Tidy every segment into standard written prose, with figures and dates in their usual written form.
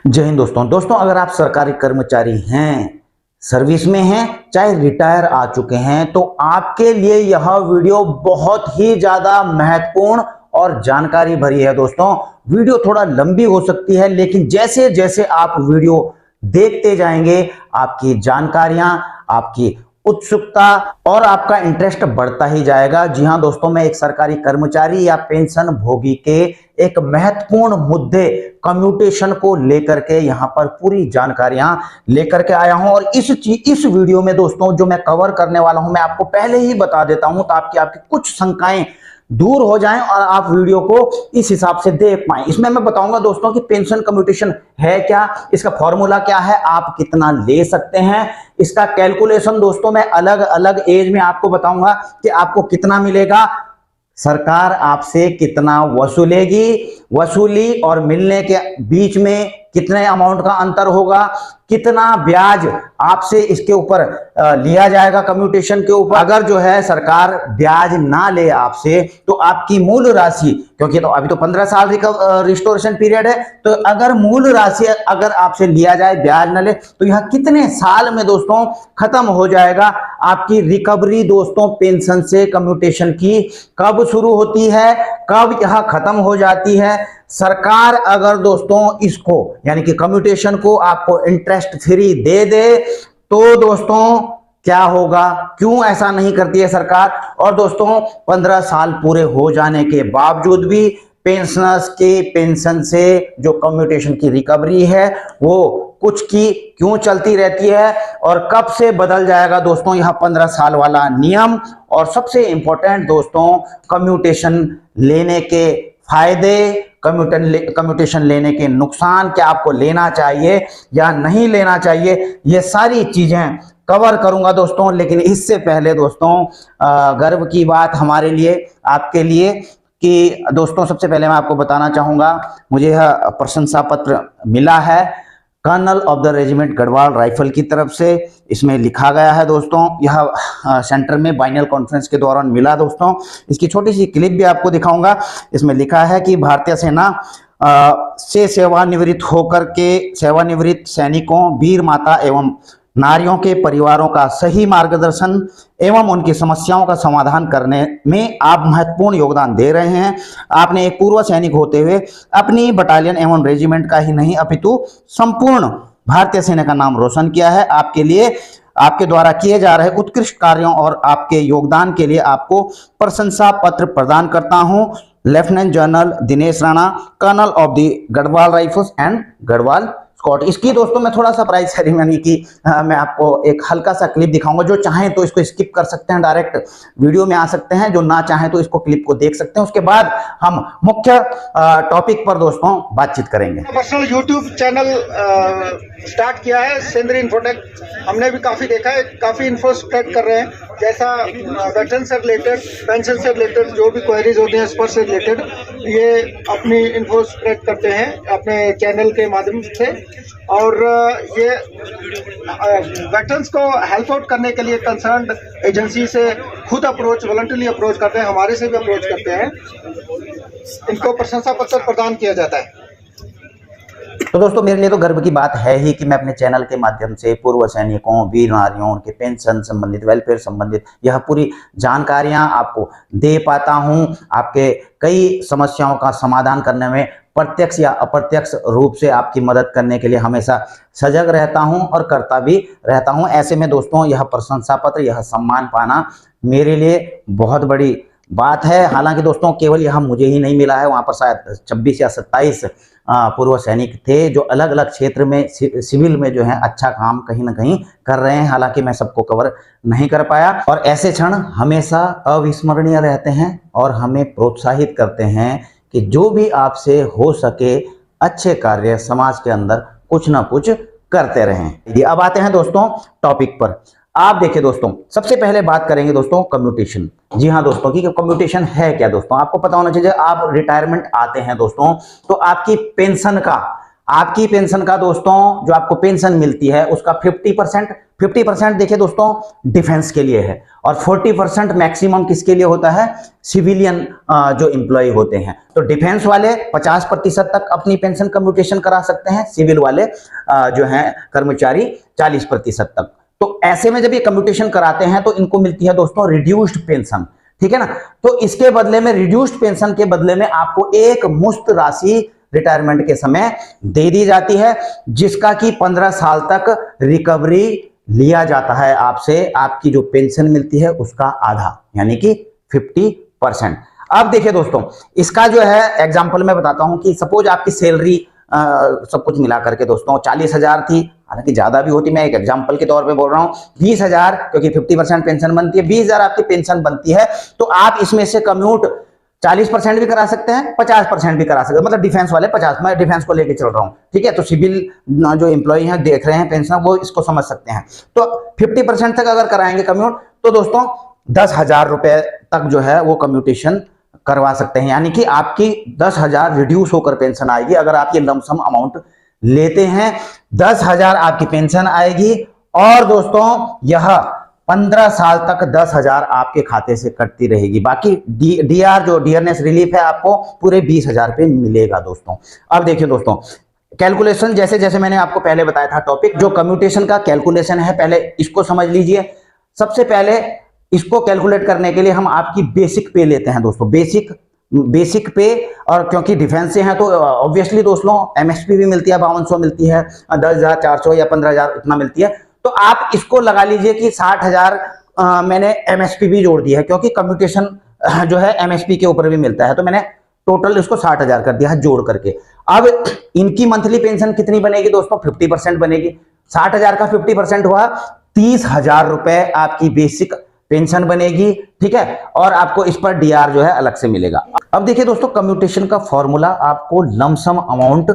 जय हिंद दोस्तों अगर आप सरकारी कर्मचारी हैं, सर्विस में हैं, चाहे रिटायर आ चुके हैं, तो आपके लिए यह वीडियो बहुत ही ज्यादा महत्वपूर्ण और जानकारी भरी है। दोस्तों वीडियो थोड़ा लंबी हो सकती है, लेकिन जैसे जैसे आप वीडियो देखते जाएंगे आपकी जानकारियां, आपकी उत्सुकता और आपका इंटरेस्ट बढ़ता ही जाएगा। जी हां दोस्तों, मैं एक सरकारी कर्मचारी या पेंशन भोगी के एक महत्वपूर्ण मुद्दे कम्यूटेशन को लेकर के यहां पर पूरी जानकारियां लेकर के आया हूं। और इस वीडियो में दोस्तों जो मैं कवर करने वाला हूं, मैं आपको पहले ही बता देता हूं ताकि आपकी कुछ शंकाएं दूर हो जाएं और आप वीडियो को इस हिसाब से देख पाएं। इसमें मैं बताऊंगा दोस्तों कि पेंशन कम्यूटेशन है क्या, इसका फॉर्मूला क्या है, आप कितना ले सकते हैं, इसका कैलकुलेशन दोस्तों मैं अलग अलग एज में आपको बताऊंगा कि आपको कितना मिलेगा, सरकार आपसे कितना वसूली और मिलने के बीच में कितने अमाउंट का अंतर होगा, कितना ब्याज आपसे इसके ऊपर लिया जाएगा कम्यूटेशन के ऊपर। अगर जो है सरकार ब्याज ना ले आपसे तो आपकी मूल राशि, क्योंकि तो अभी तो 15 साल रिस्टोरेशन पीरियड है, तो अगर मूल राशि अगर आपसे लिया जाए, ब्याज ना ले, तो यह कितने साल में दोस्तों खत्म हो जाएगा आपकी रिकवरी। दोस्तों पेंशन से कम्यूटेशन की कब शुरू होती है, कब यह खत्म हो जाती है। सरकार अगर दोस्तों इसको यानी कि कम्यूटेशन को आपको इंटरेस्ट फ्री दे दे तो दोस्तों क्या होगा, क्यों ऐसा नहीं करती है सरकार। और दोस्तों 15 साल पूरे हो जाने के बावजूद भी पेंशनर्स के पेंशन से जो कम्यूटेशन की रिकवरी है वो कुछ की क्यों चलती रहती है और कब से बदल जाएगा दोस्तों यह 15 साल वाला नियम। और सबसे इंपॉर्टेंट दोस्तों, कम्यूटेशन लेने के फायदे, कम्यूटेशन लेने के नुकसान, क्या आपको लेना चाहिए या नहीं लेना चाहिए, ये सारी चीजें कवर करूंगा दोस्तों। लेकिन इससे पहले दोस्तों गर्व की बात हमारे लिए, आपके लिए कि दोस्तों सबसे पहले मैं आपको बताना चाहूंगा, मुझे यह प्रशंसा पत्र मिला है colonel of the regiment Garhwal rifle की तरफ से। इसमें लिखा गया है दोस्तों, यह सेंटर में बाइनल कॉन्फ्रेंस के दौरान मिला दोस्तों। इसकी छोटी सी क्लिप भी आपको दिखाऊंगा। इसमें लिखा है कि भारतीय सेना से सेवानिवृत्त सैनिकों, वीर माता एवं नारियों के परिवारों का सही मार्गदर्शन एवं उनकी समस्याओं का समाधान करने में आप महत्वपूर्ण योगदान दे रहे हैं। आपने एक पूर्व सैनिक होते हुए अपनी बटालियन एवं रेजिमेंट का ही नहीं अपितु संपूर्ण भारतीय सेना का नाम रोशन किया है। आपके लिए आपके द्वारा किए जा रहे उत्कृष्ट कार्यों और आपके योगदान के लिए आपको प्रशंसा पत्र प्रदान करता हूं। Lieutenant general Dinesh Rana, colonel of the Garhwal rifles and Garhwal squad. इसकी दोस्तों मैं थोड़ा सा प्राइज सेरेमनी की मैं आपको एक हल्का सा क्लिप दिखाऊंगा। जो चाहें तो इसको स्किप कर सकते हैं, डायरेक्ट वीडियो में आ सकते हैं, जो ना चाहें तो इसको क्लिप को देख सकते हैं। उसके बाद हम मुख्य टॉपिक पर दोस्तों बातचीत करेंगे। पर्सनल यूट्यूब चैनल स्टार्ट किया है सेंद्रीय इन्फोटेक। हमने भी काफी देखा है, काफी इन्फो स्प्रेड कर रहे हैं, जैसा वेटरन से रिलेटेड, पेंशन से रिलेटेड जो भी क्वेरीज होती हैं स्पर्श से रिलेटेड, ये अपनी इन्फो स्प्रेड करते हैं अपने चैनल के माध्यम से। और ये वेटरन्स को हेल्प आउट करने के लिए कंसर्न्ड एजेंसी से खुद वॉलंटरली अप्रोच करते हैं, हमारे से भी अप्रोच करते हैं, इनको प्रशंसा पत्र प्रदान किया जाता है। तो दोस्तों मेरे लिए तो गर्व की बात है ही कि मैं अपने चैनल के माध्यम से पूर्व सैनिकों, वीर नारियों, उनके पेंशन संबंधित, वेलफेयर संबंधित यह पूरी जानकारियां आपको दे पाता हूं। आपके कई समस्याओं का समाधान करने में प्रत्यक्ष या अप्रत्यक्ष रूप से आपकी मदद करने के लिए हमेशा सजग रहता हूं और करता भी रहता हूं। ऐसे में दोस्तों यह प्रशंसा पत्र, यह सम्मान पाना मेरे लिए बहुत बड़ी बात है। हालांकि दोस्तों केवल यह मुझे ही नहीं मिला है, वहां पर शायद 26 या 27 पूर्व सैनिक थे जो अलग अलग क्षेत्र में सिविल में जो है अच्छा काम कहीं ना कहीं कर रहे हैं। हालांकि मैं सबको कवर नहीं कर पाया। और ऐसे क्षण हमेशा अविस्मरणीय रहते हैं और हमें प्रोत्साहित करते हैं कि जो भी आपसे हो सके अच्छे कार्य समाज के अंदर कुछ ना कुछ करते रहें। अब आते हैं दोस्तों टॉपिक पर। आप देखिए दोस्तों, सबसे पहले बात करेंगे दोस्तों कम्यूटेशन। जी हाँ दोस्तों, कि कम्यूटेशन है क्या दोस्तों, आपको पता होना चाहिए। आप रिटायरमेंट आते हैं दोस्तों तो आपकी पेंशन का आपकी पेंशन का दोस्तों जो आपको पेंशन मिलती है उसका 50% देखिए दोस्तों डिफेंस के लिए है, और 40% मैक्सिमम किसके लिए होता है, सिविलियन जो एम्प्लॉय होते हैं। तो डिफेंस वाले 50% तक अपनी पेंशन कम्यूटेशन करा सकते हैं, सिविल वाले जो हैं कर्मचारी 40% तक। तो ऐसे में जब ये कम्यूटेशन कराते हैं तो इनको मिलती है दोस्तों रिड्यूस्ड पेंशन, ठीक है ना। तो इसके बदले में, रिड्यूस्ड पेंशन के बदले में आपको एक मुश्त राशि रिटायरमेंट के समय दे दी जाती है, जिसका कि 15 साल तक रिकवरी लिया जाता है आपसे। आपकी जो पेंशन मिलती है उसका आधा, यानी कि 50%। अब देखिए दोस्तों, इसका जो है एग्जांपल मैं बताता हूं कि सपोज आपकी सैलरी सब कुछ मिला करके दोस्तों 40,000 थी, हालांकि ज्यादा भी होती, मैं एक एग्जांपल के तौर पे बोल रहा हूं। 20,000, क्योंकि 50% पेंशन बनती है, 20,000 आपकी पेंशन बनती है, तो आप इसमें से कम्यूट 40% भी करा सकते हैं, 50% भी करा सकते हैं। मतलब डिफेंस वाले 50, मैं डिफेंस को लेके चल रहा हूं, ठीक है। तो सिविल जो एम्प्लॉय हैं देख रहे हैं पेंशन, वो इसको समझ सकते हैं। तो 50% तक अगर कराएंगे कम्यूट, तो दोस्तों 10,000 रुपए तक जो है वो कम्यूटेशन करवा सकते हैं, यानी कि आपकी 10,000 रिड्यूस होकर पेंशन आएगी। अगर आप ये लमसम अमाउंट लेते हैं, 10,000 आपकी पेंशन आएगी, और दोस्तों यह 15 साल तक 10,000 आपके खाते से कटती रहेगी। बाकी डीआर जो डियरनेस रिलीफ है आपको पूरे 20,000 पे मिलेगा दोस्तों। अब देखिए दोस्तों, कैलकुलेशन जैसे जैसे मैंने आपको पहले बताया था, टॉपिक जो कम्यूटेशन का कैलकुलेशन है, पहले इसको समझ लीजिए। सबसे पहले इसको कैलकुलेट करने के लिए हम आपकी बेसिक पे लेते हैं दोस्तों, बेसिक पे। और क्योंकि डिफेंस से हैं तो ऑब्वियसली दोस्तों एमएसपी भी मिलती है, 5200 मिलती है, 10,400 या 15,000 इतना मिलती है। तो आप इसको लगा लीजिए कि 60,000 मैंने एमएसपी भी जोड़ दी है, क्योंकि कम्यूटेशन जो है एमएसपी के ऊपर भी मिलता है। तो मैंने टोटल इसको 60,000 कर दिया है जोड़ करके। अब इनकी मंथली पेंशन कितनी बनेगी दोस्तों, 50% बनेगी। 60,000 का 50% हुआ 30,000 रुपए आपकी बेसिक पेंशन बनेगी, ठीक है। और आपको इस पर डीआर जो है अलग से मिलेगा। अब देखिए दोस्तों, कम्यूटेशन का फॉर्मूला, आपको लमसम अमाउंट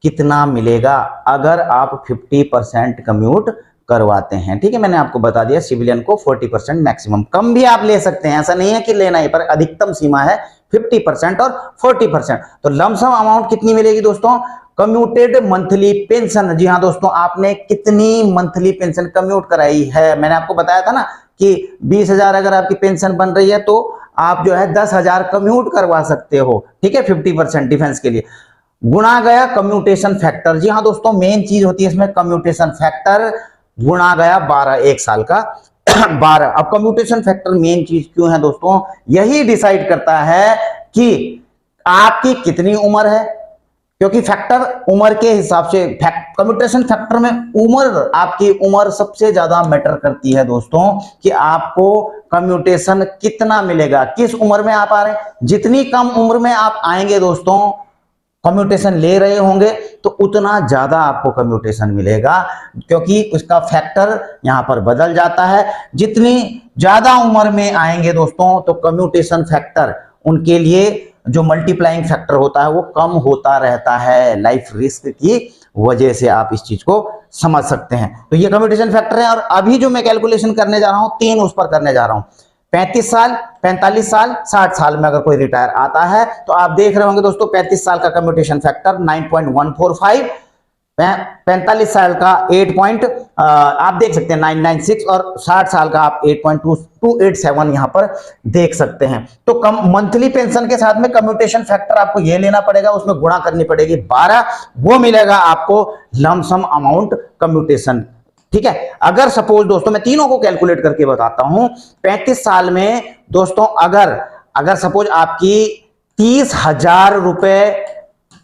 कितना मिलेगा अगर आप 50% कम्यूट करवाते हैं, ठीक है। मैंने आपको बता दिया, सिविलियन को 40% मैक्सिमम, कम भी आप ले सकते हैं, ऐसा नहीं है कि लेना ही, पर अधिकतम सीमा है 50% और 40%। तो लमसम अमाउंट कितनी मिलेगी दोस्तों, कम्यूटेड मंथली पेंशन। जी हाँ दोस्तों, आपने कितनी मंथली पेंशन कम्यूट कराई है। मैंने आपको बताया था ना कि 20,000 अगर आपकी पेंशन बन रही है तो आप जो है 10,000 कम्यूट करवा सकते हो, ठीक है, 50% डिफेंस के लिए। गुणा गया कम्यूटेशन फैक्टर। जी हाँ दोस्तों, मेन चीज होती है इसमें कम्यूटेशन फैक्टर, गुणा गया 12, एक साल का 12। अब कम्यूटेशन फैक्टर मेन चीज क्यों है दोस्तों, यही डिसाइड करता है कि आपकी कितनी उम्र है, क्योंकि फैक्टर उम्र के हिसाब से, कम्यूटेशन फैक्टर में उम्र, आपकी उम्र सबसे ज्यादा मैटर करती है दोस्तों, कि आपको कम्यूटेशन कितना मिलेगा, किस उम्र में आप आ रहे हैं। जितनी कम उम्र में आप आएंगे दोस्तों, कम्यूटेशन ले रहे होंगे, तो उतना ज्यादा आपको कम्यूटेशन मिलेगा, क्योंकि उसका फैक्टर यहां पर बदल जाता है। जितनी ज्यादा उम्र में आएंगे दोस्तों, तो कम्यूटेशन फैक्टर उनके लिए जो मल्टीप्लाइंग फैक्टर होता है वो कम होता रहता है, लाइफ रिस्क की वजह से। आप इस चीज को समझ सकते हैं। तो ये कम्यूटेशन फैक्टर है। और अभी जो मैं कैलकुलेशन करने जा रहा हूं, 3 उस पर करने जा रहा हूं, 35 साल, 45 साल, 60 साल में अगर कोई रिटायर आता है, तो आप देख रहे होंगे दोस्तों 35 साल का कम्यूटेशन फैक्टर 9.145, 45 साल का 8 आप देख सकते हैं 996, और 60 साल का आप 8.287 यहां पर देख सकते हैं। तो कम मंथली पेंशन के साथ में कम्यूटेशन फैक्टर आपको ये लेना पड़ेगा, उसमें गुणा करनी पड़ेगी 12, वो मिलेगा आपको लमसम अमाउंट कम्यूटेशन, ठीक है। अगर सपोज दोस्तों मैं तीनों को कैलकुलेट करके बताता हूं, 35 साल में दोस्तों अगर सपोज आपकी 30,000 रुपए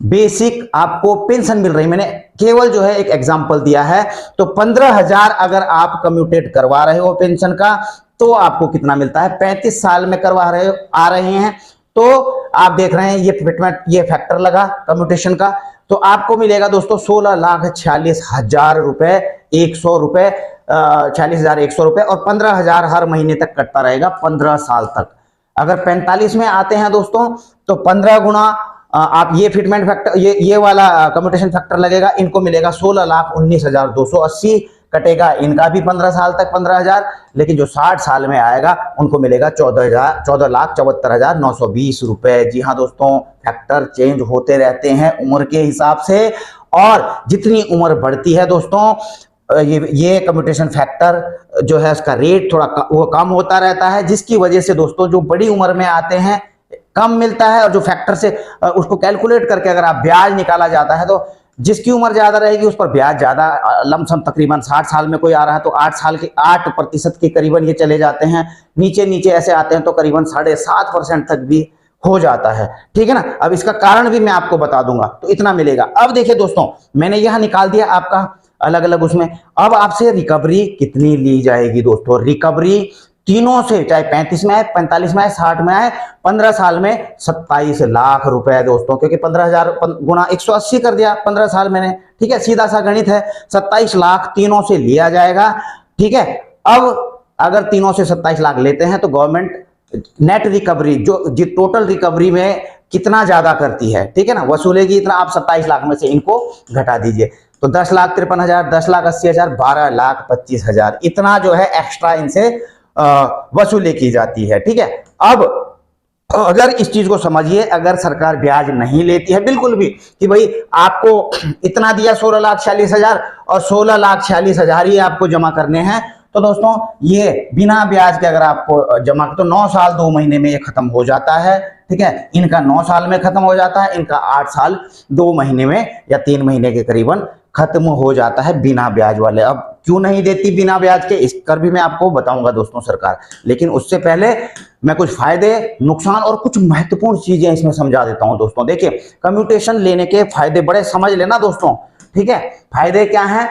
बेसिक आपको पेंशन मिल रही, मैंने केवल जो है एक एग्जांपल दिया है, तो 15,000 अगर आप कम्यूटेट करवा रहे हो पेंशन का, तो आपको कितना मिलता है, 35 साल में करवा रहे हैं, तो आप देख रहे हैं ये फैक्टर लगा कम्यूटेशन का, तो आपको मिलेगा दोस्तों 16,46,000 रुपए, 100 रुपए, 46,100 रुपए, और 15,000 हर महीने तक कटता रहेगा 15 साल तक। अगर 45 में आते हैं दोस्तों, तो 15 गुना आप ये फिटमेंट फैक्टर, ये वाला कम्यूटेशन फैक्टर लगेगा, इनको मिलेगा 16,19,280 कटेगा, इनका भी 15 साल तक 15,000, लेकिन जो 60 साल में आएगा उनको मिलेगा 14,74,920 रुपए। जी हाँ दोस्तों, फैक्टर चेंज होते रहते हैं उम्र के हिसाब से, और जितनी उम्र बढ़ती है दोस्तों ये कम्यूटेशन फैक्टर जो है उसका रेट थोड़ा वो कम होता रहता है, जिसकी वजह से दोस्तों जो बड़ी उम्र में आते हैं कम मिलता है। और जो फैक्टर से उसको कैलकुलेट करके अगर आप ब्याज निकाला जाता है तो जिसकी उम्र ज्यादा रहेगी उस पर ब्याज ज्यादा, लमसम तकरीबन 60 साल में कोई आ रहा है तो 8% के करीबन ये चले जाते हैं। नीचे नीचे ऐसे आते हैं तो करीबन 7.5% तक भी हो जाता है, ठीक है ना। अब इसका कारण भी मैं आपको बता दूंगा, तो इतना मिलेगा। अब देखिए दोस्तों, मैंने यहां निकाल दिया आपका अलग अलग उसमें। अब आपसे रिकवरी कितनी ली जाएगी दोस्तों? रिकवरी तीनों से, चाहे 35 में आए, 45 में आए, 60 में आए, 15 साल में 27 लाख रुपए दोस्तों, क्योंकि 15,000 गुणा 180 कर दिया 15 साल मैंने, ठीक है, सीधा सा गणित है। 27 लाख तीनों से लिया जाएगा, ठीक है। अब अगर तीनों से 27 लाख लेते हैं तो गवर्नमेंट नेट रिकवरी जो टोटल रिकवरी में कितना ज्यादा करती है, ठीक है ना, वसूलेगी इतना। आप 27 लाख में से इनको घटा दीजिए तो 10,53,000, 10,80,000, 12,25,000 इतना जो है एक्स्ट्रा इनसे वसूली की जाती है, ठीक है। अब अगर इस चीज को समझिए, अगर सरकार ब्याज नहीं लेती है बिल्कुल भी कि भाई आपको इतना दिया 16,46,000 और 16,46,000 ही आपको जमा करने हैं, तो दोस्तों ये बिना ब्याज के अगर आपको जमा तो 9 साल 2 महीने में ये खत्म हो जाता है, ठीक है। इनका 9 साल में खत्म हो जाता है, इनका 8 साल 2 महीने में या 3 महीने के करीबन खत्म हो जाता है बिना ब्याज वाले। अब क्यों नहीं देती बिना ब्याज के, इस कर भी मैं आपको बताऊंगा दोस्तों सरकार, लेकिन उससे पहले मैं कुछ फायदे, नुकसान और कुछ महत्वपूर्ण चीजें इसमें समझा देता हूं दोस्तों। देखिए, कम्यूटेशन लेने के फायदे बड़े समझ लेना दोस्तों, ठीक है। फायदे क्या हैं?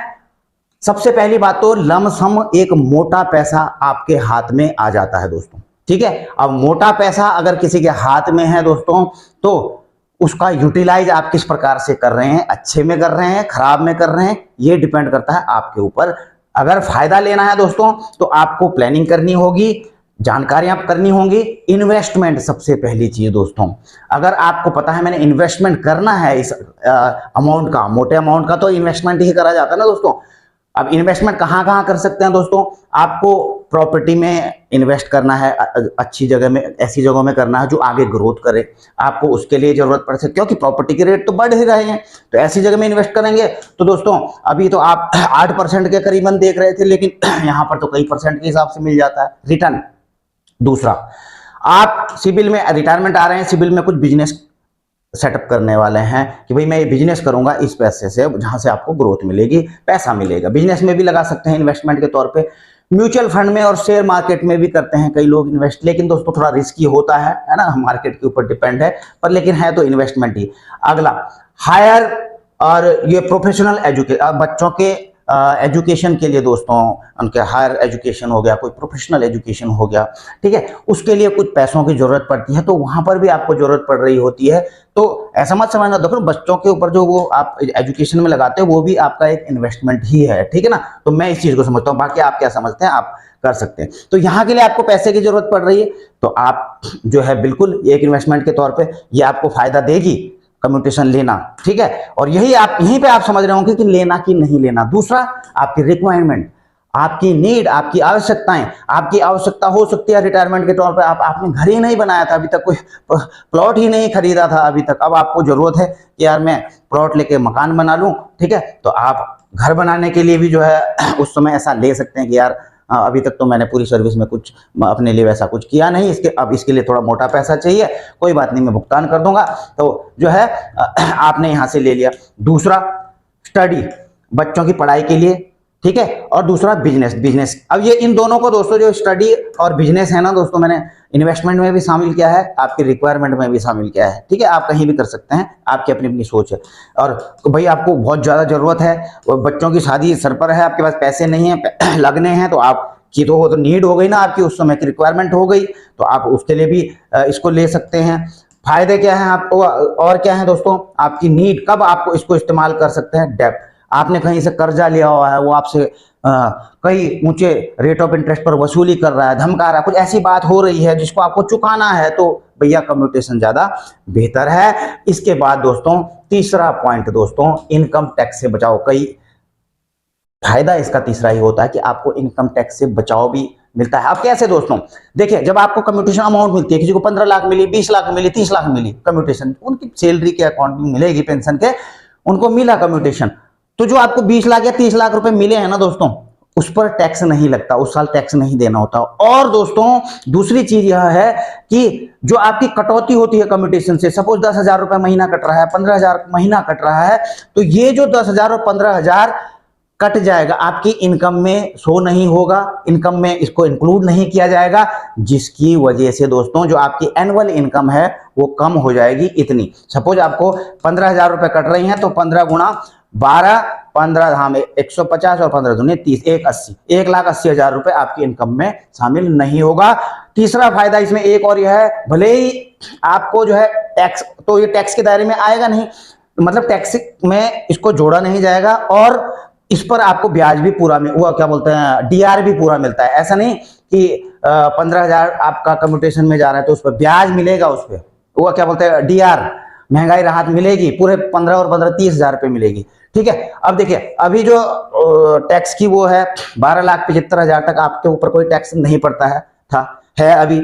सबसे पहली बात तो लमसम एक मोटा पैसा आपके हाथ में आ जाता है दोस्तों, ठीक है। अब मोटा पैसा अगर किसी के हाथ में है दोस्तों, तो उसका यूटिलाइज आप किस प्रकार से कर रहे हैं, अच्छे में कर रहे हैं, खराब में कर रहे हैं, ये डिपेंड करता है आपके ऊपर। अगर फायदा लेना है दोस्तों तो आपको प्लानिंग करनी होगी, जानकारियां करनी होंगी, इन्वेस्टमेंट सबसे पहली चीज दोस्तों। अगर आपको पता है मैंने इन्वेस्टमेंट करना है इस अमाउंट का, मोटे अमाउंट का, तो इन्वेस्टमेंट ही करा जाता है ना दोस्तों। अब इन्वेस्टमेंट कहाँ कहाँ कर सकते हैं दोस्तों? आपको प्रॉपर्टी में इन्वेस्ट करना है, अच्छी जगह में, ऐसी जगहों में करना है जो आगे ग्रोथ करे, आपको उसके लिए जरूरत पड़ सकती है, क्योंकि प्रॉपर्टी के रेट तो बढ़ ही रहे हैं, तो ऐसी जगह में इन्वेस्ट करेंगे। तो दोस्तों अभी तो आप 8% के करीबन देख रहे थे, लेकिन यहाँ पर तो कई परसेंट के हिसाब से मिल जाता है रिटर्न। दूसरा, आप सिविल में रिटायरमेंट आ रहे हैं, सिविल में कुछ बिजनेस सेटअप करने वाले हैं कि भाई मैं ये बिजनेस करूंगा इस पैसे से, जहां से आपको ग्रोथ मिलेगी, पैसा मिलेगा। बिजनेस में भी लगा सकते हैं इन्वेस्टमेंट के तौर पे, म्यूचुअल फंड में और शेयर मार्केट में भी करते हैं कई लोग इन्वेस्ट, लेकिन दोस्तों थोड़ा रिस्की होता है ना, मार्केट के ऊपर डिपेंड है, पर लेकिन है तो इन्वेस्टमेंट ही। अगला, हायर और ये प्रोफेशनल एजुकेशन, बच्चों के एजुकेशन के लिए दोस्तों, उनके हायर एजुकेशन हो गया, कोई प्रोफेशनल एजुकेशन हो गया, ठीक है, उसके लिए कुछ पैसों की जरूरत पड़ती है, तो वहां पर भी आपको जरूरत पड़ रही होती है। तो ऐसा मत समझना, देखो बच्चों के ऊपर जो वो आप एजुकेशन में लगाते हो वो भी आपका एक इन्वेस्टमेंट ही है, ठीक है ना। तो मैं इस चीज को समझता हूँ, बाकी आप क्या समझते हैं आप कर सकते हैं। तो यहाँ के लिए आपको पैसे की जरूरत पड़ रही है, तो आप जो है बिल्कुल एक इन्वेस्टमेंट के तौर पर ये आपको फायदा देगी कम्यूटेशन लेना, ठीक है। और यहीं पे आप समझ रहे होंगे कि लेना कि नहीं लेना। दूसरा, आपकी रिक्वायरमेंट, आपकी नीड, आपकी आवश्यकताएं, आपकी आवश्यकता हो सकती है रिटायरमेंट के तौर पे आपने घर ही नहीं बनाया था अभी तक, कोई प्लॉट ही नहीं खरीदा था अभी तक, अब आपको जरूरत है कि यार मैं प्लॉट लेके मकान बना लूं, ठीक है। तो आप घर बनाने के लिए भी जो है उस समय ऐसा ले सकते हैं कि यार अभी तक तो मैंने पूरी सर्विस में कुछ अपने लिए वैसा कुछ किया नहीं, अब इसके लिए थोड़ा मोटा पैसा चाहिए, कोई बात नहीं मैं भुगतान कर दूंगा, तो जो है आपने यहां से ले लिया। दूसरा, स्टडी, बच्चों की पढ़ाई के लिए, ठीक है। और दूसरा बिजनेस। अब ये इन दोनों को दोस्तों, जो स्टडी और बिजनेस है ना दोस्तों, मैंने इन्वेस्टमेंट में भी शामिल किया है, आपकी रिक्वायरमेंट में भी शामिल किया है, ठीक है। आप कहीं भी कर सकते हैं, आपकी अपनी अपनी सोच है। और भाई आपको बहुत ज्यादा जरूरत है, बच्चों की शादी सर पर है, आपके पास पैसे नहीं है, लगने हैं, तो आपकी तो वो तो नीड हो गई ना, आपकी उस समय की रिक्वायरमेंट हो गई, तो आप उसके लिए भी इसको ले सकते हैं। फायदे क्या है आपको और क्या है दोस्तों? आपकी नीड, कब आपको इसको इस्तेमाल कर सकते हैं? डेप्थ, आपने कहीं से कर्जा लिया हुआ है, वो आपसे कई ऊंचे रेट ऑफ इंटरेस्ट पर वसूली कर रहा है, धमका रहा है, कुछ ऐसी बात हो रही है जिसको आपको चुकाना है, तो भैया कम्यूटेशन ज्यादा बेहतर है। इसके बाद दोस्तों तीसरा पॉइंट दोस्तों, इनकम टैक्स से बचाओ। कई फायदा इसका तीसरा ही होता है कि आपको इनकम टैक्स से बचाव भी मिलता है। अब कैसे दोस्तों? देखिए, जब आपको कम्यूटेशन अमाउंट मिलती है, किसी को 15 लाख मिली, 20 लाख मिली, 30 लाख मिली कम्यूटेशन, उनकी सैलरी के अकाउंट में मिलेगी पेंशन के, उनको मिला कम्यूटेशन, तो जो आपको 20 लाख या 30 लाख रुपए मिले हैं ना दोस्तों, उस पर टैक्स नहीं लगता, उस साल टैक्स नहीं देना होता। और दोस्तों दूसरी चीज यह है कि जो आपकी कटौती होती है कम्यूटेशन से, सपोज 10,000 रुपए महीना कट रहा है, 15,000 महीना कट रहा है, तो ये जो 10,000 और 15,000 कट जाएगा, आपकी इनकम में शो नहीं होगा, इनकम में इसको इंक्लूड नहीं किया जाएगा, जिसकी वजह से दोस्तों जो आपकी एनुअल इनकम है वो कम हो जाएगी इतनी। सपोज आपको 15,000 रुपए कट रही हैं, तो 15 गुणा 12, 15 धाम 150 और 15 दूनी 30, 1,80,000 रुपए आपकी इनकम में शामिल नहीं होगा। तीसरा फायदा इसमें एक और यह है, भले ही आपको जो है टैक्स, तो ये टैक्स के दायरे में आएगा नहीं, मतलब टैक्स में इसको जोड़ा नहीं जाएगा, और इस पर आपको ब्याज भी पूरा वो क्या बोलते हैं डीआर भी पूरा मिलता है। ऐसा नहीं कि 15,000 आपका कम्यूटेशन में जा रहा है तो उस पर ब्याज मिलेगा, उस पर वो क्या बोलते हैं डीआर, महंगाई राहत मिलेगी, पूरे 15 और 15 30,000 रुपए मिलेगी। ठीक है, अब देखिए अभी जो टैक्स की वो है 12,75,000 तक आपके ऊपर कोई टैक्स नहीं पड़ता है अभी,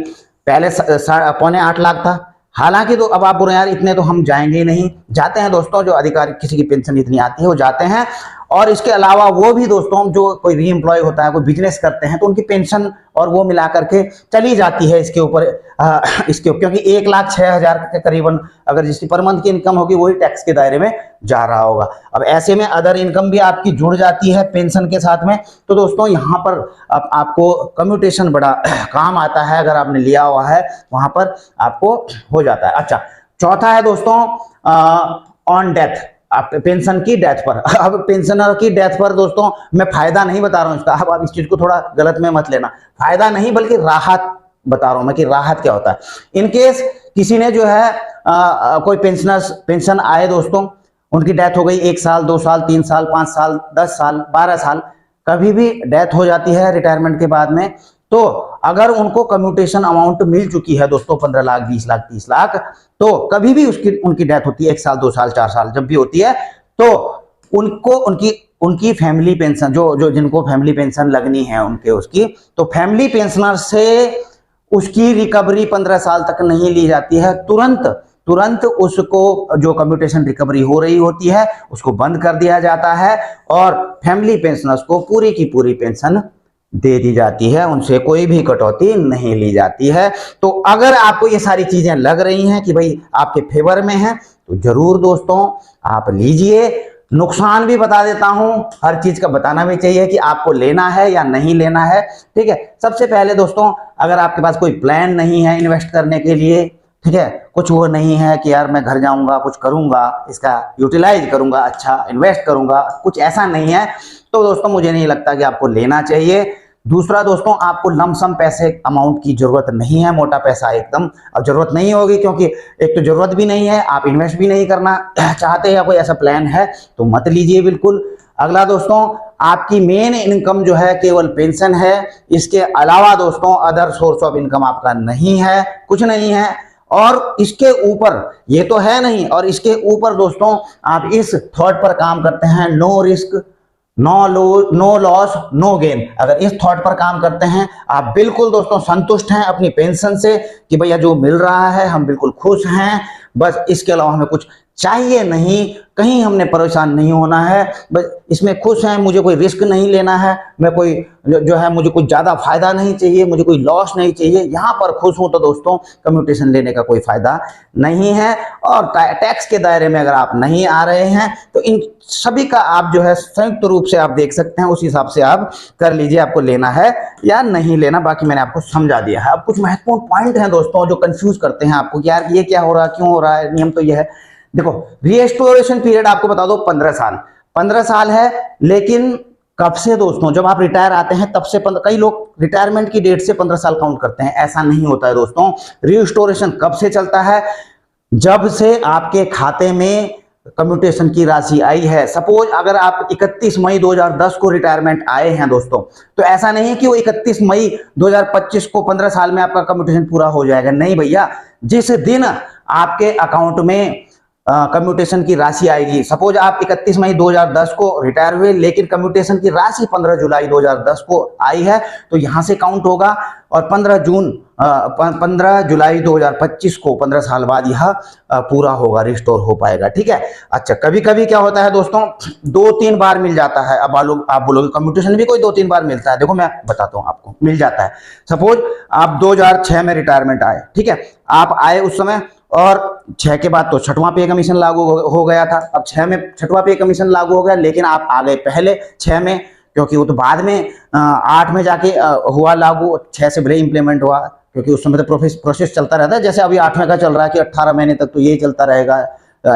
पहले 7.25 लाख था। हालांकि तो अब आप बोल रहे हैं यार इतने तो हम जाएंगे नहीं, जाते हैं दोस्तों, जो अधिकारी किसी की पेंशन इतनी आती है वो जाते हैं। और इसके अलावा वो भी दोस्तों जो कोई री एम्प्लॉय होता है, कोई बिजनेस करते हैं, तो उनकी पेंशन और वो मिला करके चली जाती है इसके ऊपर, क्योंकि 1,06,000 के करीबन अगर जिसकी पर मंथ की इनकम होगी वही टैक्स के दायरे में जा रहा होगा। अब ऐसे में अदर इनकम भी आपकी जुड़ जाती है पेंशन के साथ में, तो दोस्तों यहाँ पर आपको कम्यूटेशन बड़ा काम आता है, अगर आपने लिया हुआ है वहां पर आपको हो जाता है। अच्छा, चौथा है दोस्तों ऑन डेथ, आप पेंशन की डेथ पर। अब पेंशनर की डेथ पर दोस्तों मैं फायदा नहीं बता रहा हूं इसका, अब आप इस चीज को थोड़ा गलत में मत लेना, फायदा नहीं बल्कि राहत बता रहा हूं मैं कि राहत क्या होता है। इनकेस किसी ने जो है कोई पेंशन आए दोस्तों, उनकी डेथ हो गई, 1 साल 2 साल 3 साल 5 साल 10 साल 12 साल, कभी भी डेथ हो जाती है रिटायरमेंट के बाद में, तो अगर उनको कम्यूटेशन अमाउंट मिल चुकी है दोस्तों 15 लाख 20 लाख 30 लाख, तो कभी भी उनकी डेथ होती है 1 साल 2 साल 4 साल जब भी होती है, तो उनको उनकी फैमिली पेंशन जो जिनको फैमिली पेंशन लगनी है उनके उसकी, तो फैमिली पेंशनर से उसकी रिकवरी 15 साल तक नहीं ली जाती है, तुरंत उसको जो कम्यूटेशन रिकवरी हो रही होती है उसको बंद कर दिया जाता है, और फैमिली पेंशनर्स को पूरी की पूरी पेंशन दे दी जाती है, उनसे कोई भी कटौती नहीं ली जाती है। तो अगर आपको ये सारी चीजें लग रही हैं कि भाई आपके फेवर में है, तो जरूर दोस्तों आप लीजिए। नुकसान भी बता देता हूं, हर चीज का बताना भी चाहिए कि आपको लेना है या नहीं लेना है। ठीक है, सबसे पहले दोस्तों अगर आपके पास कोई प्लान नहीं है इन्वेस्ट करने के लिए, ठीक है, कुछ वो नहीं है कि यार मैं घर जाऊंगा कुछ करूंगा इसका यूटिलाइज करूंगा, अच्छा इन्वेस्ट करूंगा, कुछ ऐसा नहीं है, तो दोस्तों मुझे नहीं लगता कि आपको लेना चाहिए। दूसरा दोस्तों, आपको लमसम पैसे अमाउंट की जरूरत नहीं है, मोटा पैसा एकदम अब जरूरत नहीं होगी, क्योंकि एक तो जरूरत भी नहीं है, आप इन्वेस्ट भी नहीं करना चाहते या कोई ऐसा प्लान है तो मत लीजिए बिल्कुल। अगला दोस्तों, आपकी मेन इनकम जो है केवल पेंशन है, इसके अलावा दोस्तों अदर सोर्स ऑफ इनकम आपका नहीं है, कुछ नहीं है। और इसके ऊपर ये तो है नहीं, और इसके ऊपर दोस्तों आप इस थॉट पर काम करते हैं, no risk no loss no gain. अगर इस थॉट पर काम करते हैं, आप बिल्कुल दोस्तों संतुष्ट हैं अपनी पेंशन से कि भैया जो मिल रहा है हम बिल्कुल खुश हैं, बस इसके अलावा हमें कुछ चाहिए नहीं, कहीं हमने परेशान नहीं होना है, बस इसमें खुश हैं, मुझे कोई रिस्क नहीं लेना है, मैं कोई जो है मुझे कुछ ज़्यादा फायदा नहीं चाहिए, मुझे कोई लॉस नहीं चाहिए, यहाँ पर खुश हूँ, तो दोस्तों कम्यूटेशन लेने का कोई फायदा नहीं है। और टैक्स के दायरे में अगर आप नहीं आ रहे हैं तो इन सभी का आप जो है संयुक्त रूप से आप देख सकते हैं, उस हिसाब से आप कर लीजिए आपको लेना है या नहीं लेना। बाकी मैंने आपको समझा दिया है। अब कुछ महत्वपूर्ण पॉइंट हैं दोस्तों जो कंफ्यूज करते हैं आपको कि यार ये क्या हो रहा है, क्यों हो रहा है, नियम तो ये है। देखो, रीएस्टोरेशन पीरियड आपको बता दो 15 साल है, लेकिन कब से दोस्तों, जब आप रिटायर आते हैं तब से कई लोग रिटायरमेंट की डेट से 15 साल काउंट करते हैं, ऐसा नहीं होता है दोस्तों। रीस्टोरेशन कब से चलता है, जब से आपके खाते में कम्यूटेशन की राशि आई है। सपोज अगर आप 31 मई 2010 को रिटायरमेंट आए हैं दोस्तों, तो ऐसा नहीं है कि वो 31 मई 2025 को 15 साल में आपका कम्यूटेशन पूरा हो जाएगा, नहीं भैया। जिस दिन आपके अकाउंट में कम्यूटेशन की राशि आएगी, सपोज आप 31 मई 2010 को रिटायर हुए लेकिन कम्यूटेशन की राशि 15 जुलाई 2010 को आई है, तो यहां से काउंट होगा, और 15 जून 15 जुलाई 2025 को 15 साल बाद यह पूरा होगा, रिस्टोर हो पाएगा। ठीक है। अच्छा, कभी कभी क्या होता है दोस्तों, 2-3 बार मिल जाता है। अब आप बोलोगे कम्यूटेशन भी कोई 2-3 बार मिलता है? देखो मैं बताता हूं आपको, मिल जाता है। सपोज आप 2006 में रिटायरमेंट आए, ठीक है, आप आए उस समय, और 6 के बाद तो 6वां पे कमीशन लागू हो गया था। अब 6 में 6वां पे कमीशन लागू हो गया, लेकिन आप आ गए पहले 6 में, क्योंकि वो तो बाद में 8 में जाके हुआ लागू, 6 से भले इंप्लीमेंट हुआ, क्योंकि उस समय तो प्रोसेस चलता रहता है। जैसे अभी 8वें का चल रहा है कि 18 महीने तक तो यही चलता रहेगा।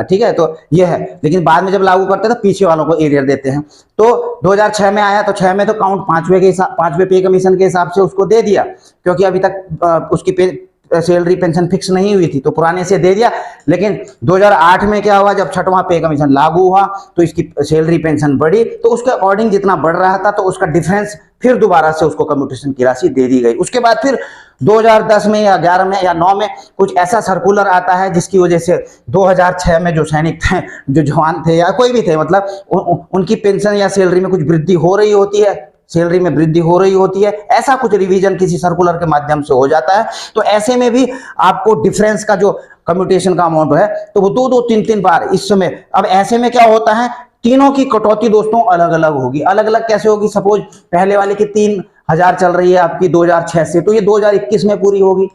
ठीक है, तो ये है। लेकिन बाद में जब लागू करते हैं तो पीछे वालों को एरियर देते हैं। तो 2006 में आया तो 6 में तो काउंट 5वें पे कमीशन के हिसाब से उसको दे दिया, क्योंकि अभी तक उसकी सैलरी पेंशन फिक्स नहीं हुई थी, तो पुराने से दे दिया। लेकिन 2008 में क्या हुआ, जब 6वां पे कमीशन लागू हुआ तो इसकी सैलरी पेंशन बढ़ी, तो उसके अकॉर्डिंग जितना बढ़ रहा था तो उसका डिफरेंस फिर दोबारा से उसको कम्यूटेशन की राशि दे दी गई। उसके बाद फिर 2010 में या 11 में या 9 में कुछ ऐसा सर्कुलर आता है जिसकी वजह से 2006 में जो सैनिक थे, जो जवान थे या कोई भी थे, मतलब उनकी पेंशन या सैलरी में कुछ वृद्धि हो रही होती है, सैलरी में वृद्धि हो रही होती है, ऐसा कुछ रिवीजन किसी सर्कुलर के माध्यम से हो जाता है। तो ऐसे में भी आपको डिफरेंस का जो कम्यूटेशन का अमाउंट है तो वो 2-2, 3-3 बार इस समय। अब ऐसे में क्या होता है, तीनों की कटौती दोस्तों अलग अलग होगी। अलग अलग कैसे होगी? सपोज पहले वाले की 3000 चल रही है आपकी 2006 से, तो ये 2021 में पूरी होगी।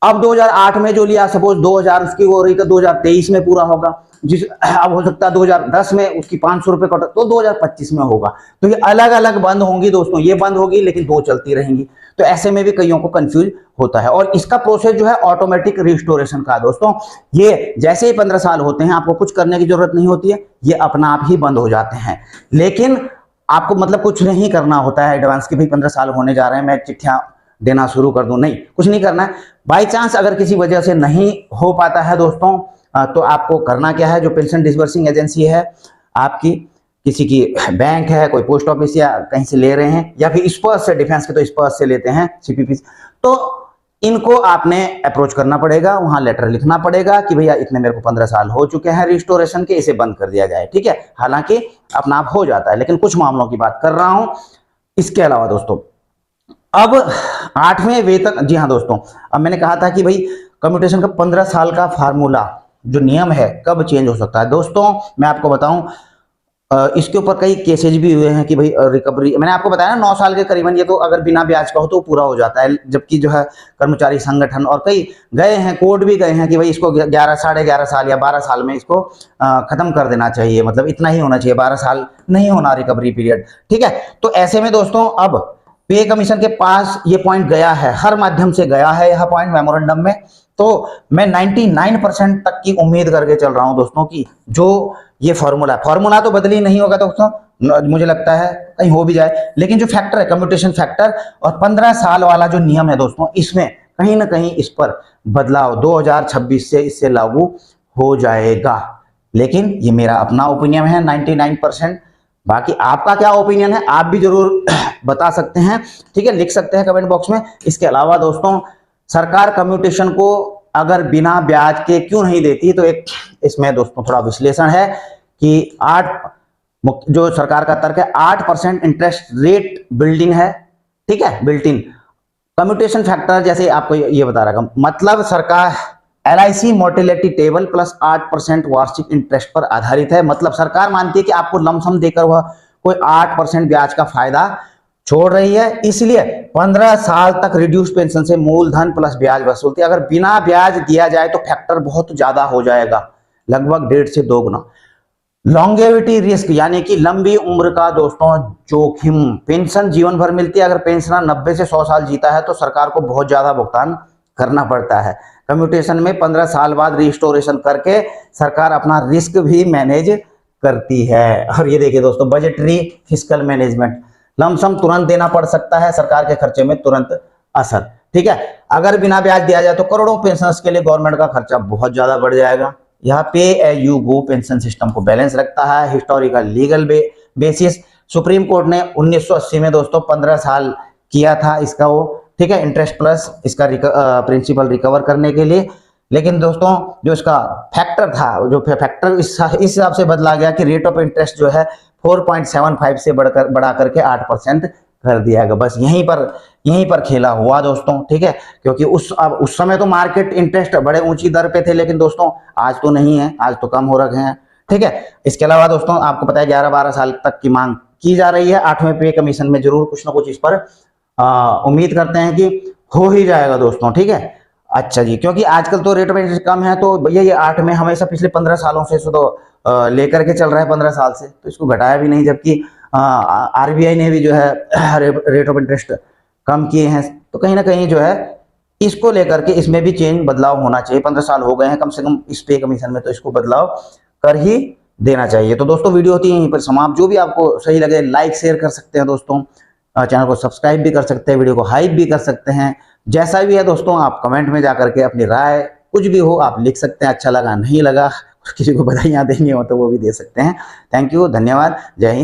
अब 2008 में जो लिया, सपोज 2000 उसकी हो रही तो 2023 में पूरा होगा। अब हो सकता है 2010 में उसकी 500 रुपए कट, तो 2025 में होगा। तो ये अलग अलग बंद होंगी दोस्तों, ये बंद होगी लेकिन 2 चलती रहेंगी। तो ऐसे में भी कईयों को कंफ्यूज होता है। और इसका प्रोसेस जो है ऑटोमेटिक रिस्टोरेशन का दोस्तों, ये जैसे ही 15 साल होते हैं आपको कुछ करने की जरूरत नहीं होती है, ये अपना आप ही बंद हो जाते हैं। लेकिन आपको मतलब कुछ नहीं करना होता है एडवांस की, भाई 15 साल होने जा रहे हैं, मैं चिट्ठियां देना शुरू कर दूं, नहीं, कुछ नहीं करना है। बाई चांस अगर किसी वजह से नहीं हो पाता है दोस्तों, तो आपको करना क्या है, जो पेंशन डिसबर्सिंग एजेंसी है आपकी, किसी की बैंक है, कोई पोस्ट ऑफिस या कहीं से ले रहे हैं, या फिर स्पर्श से, डिफेंस के तो स्पर्श से लेते हैं, सीपीपी, तो इनको आपने अप्रोच करना पड़ेगा, वहां लेटर लिखना पड़ेगा कि भैया इतने मेरे को 15 साल हो चुके हैं रिस्टोरेशन के, इसे बंद कर दिया जाए। ठीक है, हालांकि अपना आप हो जाता है, लेकिन कुछ मामलों की बात कर रहा हूं। इसके अलावा दोस्तों, अब 8वें वेतन, जी हाँ दोस्तों, अब मैंने कहा था कि भाई कम्यूटेशन का 15 साल का फार्मूला जो नियम है कब चेंज हो सकता है। दोस्तों मैं आपको बताऊं, इसके ऊपर कई केसेज भी हुए हैं कि भाई रिकवरी, मैंने आपको बताया ना 9 साल के करीबन, ये तो अगर बिना ब्याज का हो तो पूरा हो जाता है। जबकि जो है कर्मचारी संगठन और कई गए हैं, कोर्ट भी गए हैं कि भाई इसको 11, 11.5 साल या 12 साल में इसको खत्म कर देना चाहिए, मतलब इतना ही होना चाहिए, 12 साल नहीं होना रिकवरी पीरियड। ठीक है, तो ऐसे में दोस्तों अब पे कमीशन के पास ये पॉइंट गया है, हर माध्यम से गया है यह पॉइंट मेमोरेंडम में। तो मैं 99% तक की उम्मीद करके चल रहा हूं दोस्तों कि जो ये फॉर्मूला तो बदली नहीं होगा दोस्तों, मुझे लगता है कहीं हो भी जाए, लेकिन जो फैक्टर है कम्यूटेशन फैक्टर और 15 साल वाला जो नियम है दोस्तों, इसमें कहीं ना कहीं इस पर बदलाव 2026 से इससे लागू हो जाएगा। लेकिन ये मेरा अपना ओपिनियन है 99%। बाकी आपका क्या ओपिनियन है आप भी जरूर बता सकते हैं, ठीक है, लिख सकते हैं कमेंट बॉक्स में। इसके अलावा दोस्तों, सरकार कम्यूटेशन को अगर बिना ब्याज के क्यों नहीं देती, तो एक इसमें दोस्तों थोड़ा विश्लेषण है कि 8 जो सरकार का तर्क है, 8% इंटरेस्ट रेट बिल्डिंग है, ठीक है, बिल्ट इन कम्यूटेशन फैक्टर, जैसे आपको ये बता रहा, मतलब सरकार LIC मोर्टेलिटी टेबल प्लस 8% वार्षिक इंटरेस्ट पर आधारित है। मतलब सरकार मानती है कि आपको लमसम देकर वह कोई 8% ब्याज का फायदा छोड़ रही है, इसलिए 15 साल तक रिड्यूस पेंशन से मूलधन प्लस ब्याज वसूलती है। अगर बिना ब्याज दिया जाए तो फैक्टर बहुत ज्यादा हो जाएगा, लगभग 1.5 से 2 गुना। लॉन्गेविटी रिस्क यानी कि लंबी उम्र का दोस्तों जोखिम, पेंशन जीवन भर मिलती है, अगर पेंशनर 90 से 100 साल जीता है तो सरकार को बहुत ज्यादा भुगतान करना पड़ता है। कम्यूटेशन में 15 साल बाद रिस्टोरेशन करके सरकार अपना रिस्क भी मैनेज करती है। और ये देखिए दोस्तों, बजटरी फिस्कल मैनेजमेंट, लमसम तुरंत देना पड़ सकता है, सरकार के खर्चे में तुरंत असर। ठीक है, अगर बिना ब्याज दिया जाए तो करोड़ों पेंशनर्स के लिए गवर्नमेंट का खर्चा बहुत ज्यादा बढ़ जाएगा। यह pay as you go pension system को बैलेंस रखता है। Historical legal basis, supreme court ने 1980 में दोस्तों 15 साल किया था इसका वो, ठीक है, इंटरेस्ट प्लस इसका प्रिंसिपल रिकवर करने के लिए। लेकिन दोस्तों जो इसका फैक्टर था, जो फैक्टर इस हिसाब से बदला गया कि रेट ऑफ इंटरेस्ट जो है 4.75 से बढ़ा करके 8% कर दिया गया। बस यहीं पर खेला हुआ दोस्तों, ठीक है। क्योंकि उस समय तो मार्केट इंटरेस्ट बड़े ऊंची दर पे थे, लेकिन दोस्तों आज तो नहीं है, आज तो कम हो रखे हैं, ठीक है। इसके अलावा दोस्तों आपको पता है 11-12 साल तक की मांग की जा रही है 8वें पे कमीशन में। जरूर कुछ ना कुछ इस पर उम्मीद करते हैं कि हो ही जाएगा दोस्तों, ठीक है। अच्छा जी, क्योंकि आजकल तो रेट में कम है, तो भैया ये 8 में हमेशा पिछले 15 सालों से तो लेकर के चल रहा है 15 साल से, तो इसको घटाया भी नहीं, जबकि आरबीआई ने भी जो है रेट ऑफ इंटरेस्ट कम किए हैं। तो कहीं ना कहीं जो है इसको लेकर के इसमें भी चेंज बदलाव होना चाहिए। 15 साल हो गए हैं कम से कम इस पे कमीशन में, तो इसको बदलाव कर ही देना चाहिए। तो दोस्तों वीडियो होती है यहीं पर समाप्त। जो भी आपको सही लगे लाइक शेयर कर सकते हैं दोस्तों, चैनल को सब्सक्राइब भी कर सकते हैं, वीडियो को हाइप भी कर सकते हैं। जैसा भी है दोस्तों आप कमेंट में जाकर के अपनी राय कुछ भी हो आप लिख सकते हैं। अच्छा लगा नहीं लगा, किसी को बधाइयाँ देनी हो तो वो भी दे सकते हैं। थैंक यू, धन्यवाद, जय हिंद।